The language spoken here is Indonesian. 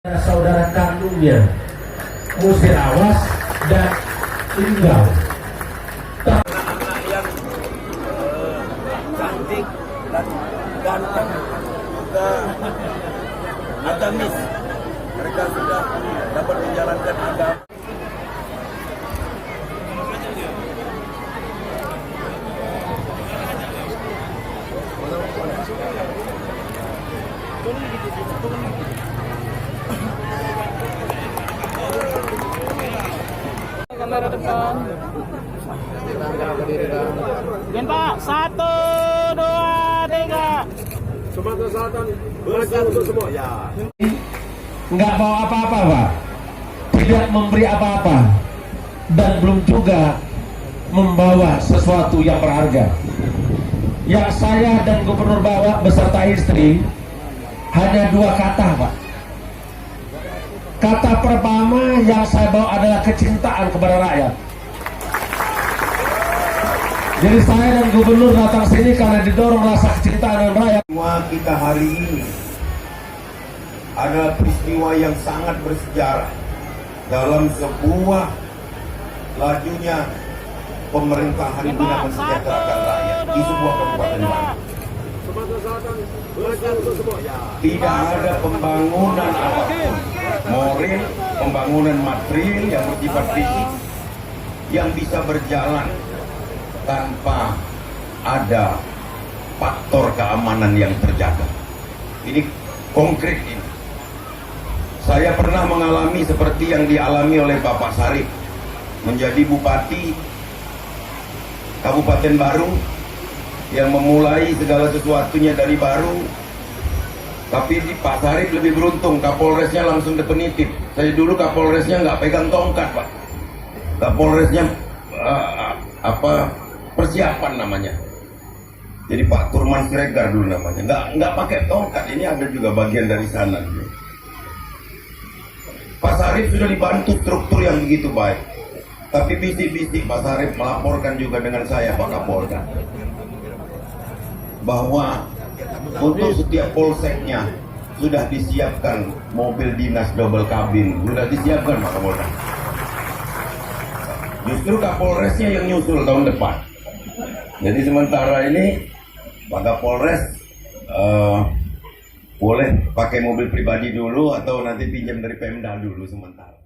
saudara kandungnya Musirawas dan Inggau. Anak-anak yang cantik dan ganteng juga agamis, mereka sudah dapat menjalankan agama. Kamera depan. Gen Pak, 1, 2, 3. Sumatera Selatan belajar untuk semua ya. Nggak bawa apa-apa, Pak. Tidak memberi apa-apa. Dan belum juga membawa sesuatu yang berharga. Yang saya dan Gubernur bawa beserta istri hanya 2 kata, Pak. Kata pertama yang saya bawa adalah kecintaan kepada rakyat. Jadi saya dan Gubernur datang sini karena didorong rasa kecintaan dengan rakyat. Peristiwa kita hari ini adalah peristiwa yang sangat bersejarah dalam sebuah lajunya pemerintahan guna mensejahterakan rakyat di sebuah kabupaten baru. Sumatera Selatan belajar untuk semua ya. Tidak ada pembangunan apapun, moral, pembangunan material yang bersifat fisik yang bisa berjalan tanpa ada faktor keamanan yang terjaga. Ini konkret ini. Saya pernah mengalami seperti yang dialami oleh Bapak Sarip menjadi bupati Kabupaten Baru yang memulai segala sesuatunya dari baru. Tapi di Pak Sarip lebih beruntung, Kapolresnya langsung definitif. Saya dulu Kapolresnya nggak pegang tongkat, Pak. Kapolresnya persiapan namanya. Jadi Pak Turman Siregar dulu namanya. Nggak pakai tongkat. Ini ada juga bagian dari sana. Pak Sarip sudah dibantu struktur yang begitu baik. Tapi bisik-bisik Pak Sarip melaporkan juga dengan saya, Pak Kapolda, bahwa untuk setiap polseknya sudah disiapkan mobil dinas double kabin, sudah disiapkan Pak Kapolda. Justru Kapolresnya yang nyusul tahun depan. Jadi sementara ini Pak Kapolres boleh pakai mobil pribadi dulu atau nanti pinjam dari Pemda dulu sementara.